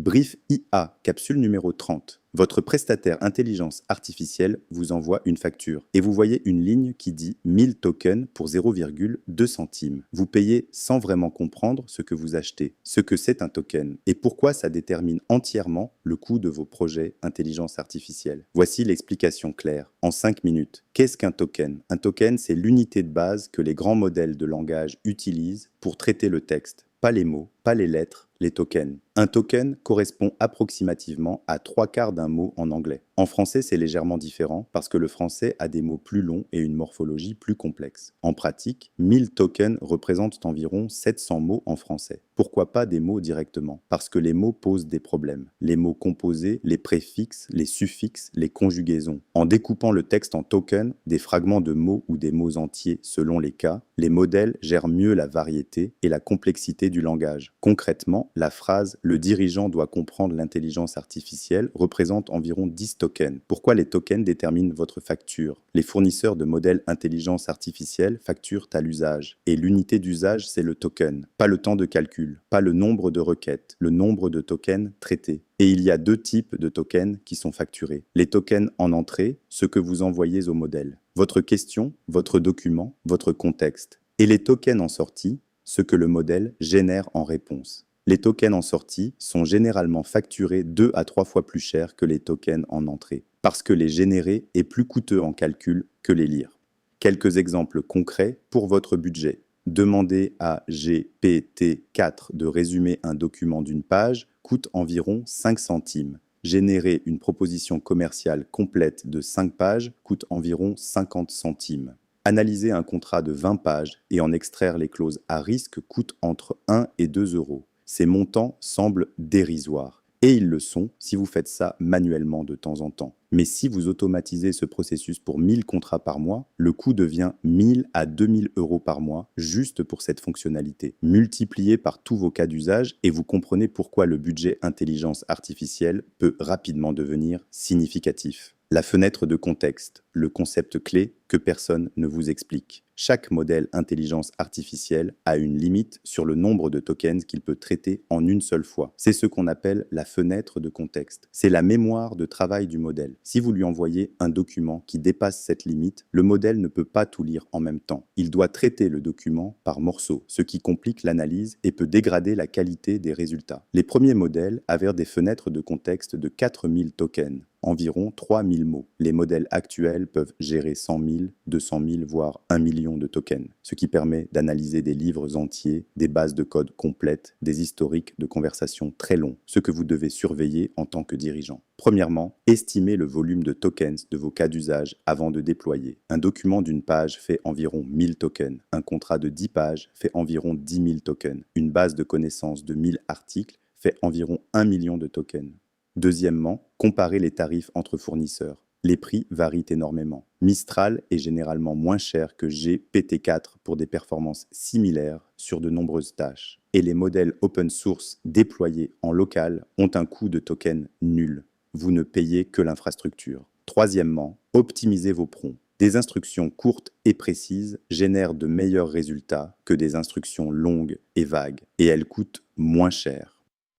Brief IA, capsule numéro 30. Votre prestataire intelligence artificielle vous envoie une facture et vous voyez une ligne qui dit 1000 tokens pour 0,2 centimes. Vous payez sans vraiment comprendre ce que vous achetez, ce que c'est un token et pourquoi ça détermine entièrement le coût de vos projets intelligence artificielle. Voici l'explication claire en 5 minutes. Qu'est-ce qu'un token? Un token, c'est l'unité de base que les grands modèles de langage utilisent pour traiter le texte. Pas les mots, pas les lettres, les tokens. Un token correspond approximativement à 3/4 d'un mot en anglais. En français, c'est légèrement différent parce que le français a des mots plus longs et une morphologie plus complexe. En pratique, 1000 tokens représentent environ 700 mots en français. Pourquoi pas des mots directement? Parce que les mots posent des problèmes. Les mots composés, les préfixes, les suffixes, les conjugaisons. En découpant le texte en tokens, des fragments de mots ou des mots entiers selon les cas, les modèles gèrent mieux la variété et la complexité du langage. Concrètement, la phrase « le dirigeant doit comprendre l'intelligence artificielle » représente environ 10 tokens. Pourquoi les tokens déterminent votre facture? Les fournisseurs de modèles intelligence artificielle facturent à l'usage. Et l'unité d'usage, c'est le token. Pas le temps de calcul, pas le nombre de requêtes, le nombre de tokens traités. Et il y a deux types de tokens qui sont facturés. Les tokens en entrée, ceux que vous envoyez au modèle. Votre question, votre document, votre contexte. Et les tokens en sortie, ce que le modèle génère en réponse. Les tokens en sortie sont généralement facturés 2 à 3 fois plus cher que les tokens en entrée, parce que les générer est plus coûteux en calcul que les lire. Quelques exemples concrets pour votre budget. Demander à GPT-4 de résumer un document d'une page coûte environ 5 centimes. Générer une proposition commerciale complète de 5 pages coûte environ 50 centimes. Analyser un contrat de 20 pages et en extraire les clauses à risque coûte entre 1 et 2 euros. Ces montants semblent dérisoires. Et ils le sont si vous faites ça manuellement de temps en temps. Mais si vous automatisez ce processus pour 1000 contrats par mois, le coût devient 1000 à 2000 euros par mois juste pour cette fonctionnalité. Multipliez par tous vos cas d'usage et vous comprenez pourquoi le budget intelligence artificielle peut rapidement devenir significatif. La fenêtre de contexte, le concept clé que personne ne vous explique. Chaque modèle intelligence artificielle a une limite sur le nombre de tokens qu'il peut traiter en une seule fois. C'est ce qu'on appelle la fenêtre de contexte. C'est la mémoire de travail du modèle. Si vous lui envoyez un document qui dépasse cette limite, le modèle ne peut pas tout lire en même temps. Il doit traiter le document par morceaux, ce qui complique l'analyse et peut dégrader la qualité des résultats. Les premiers modèles avaient des fenêtres de contexte de 4000 tokens. Environ 3000 mots. Les modèles actuels peuvent gérer 100 000, 200 000, voire 1 million de tokens, ce qui permet d'analyser des livres entiers, des bases de code complètes, des historiques de conversations très longs, ce que vous devez surveiller en tant que dirigeant. Premièrement, estimez le volume de tokens de vos cas d'usage avant de déployer. Un document d'une page fait environ 1000 tokens. Un contrat de 10 pages fait environ 10 000 tokens. Une base de connaissances de 1000 articles fait environ 1 million de tokens. Deuxièmement, comparez les tarifs entre fournisseurs. Les prix varient énormément. Mistral est généralement moins cher que GPT-4 pour des performances similaires sur de nombreuses tâches. Et les modèles open source déployés en local ont un coût de token nul. Vous ne payez que l'infrastructure. Troisièmement, optimisez vos prompts. Des instructions courtes et précises génèrent de meilleurs résultats que des instructions longues et vagues. Et elles coûtent moins cher.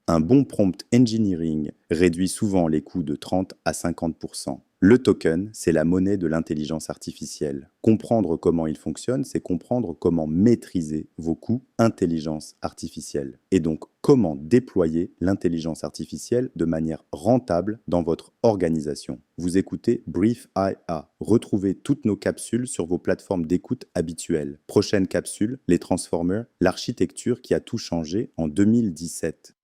Un bon prompt engineering réduit souvent les coûts de 30 à 50%. Le token, c'est la monnaie de l'intelligence artificielle. Comprendre comment il fonctionne, c'est comprendre comment maîtriser vos coûts intelligence artificielle. Et donc, comment déployer l'intelligence artificielle de manière rentable dans votre organisation. Vous écoutez Brief IA. Retrouvez toutes nos capsules sur vos plateformes d'écoute habituelles. Prochaine capsule, les Transformers, l'architecture qui a tout changé en 2017.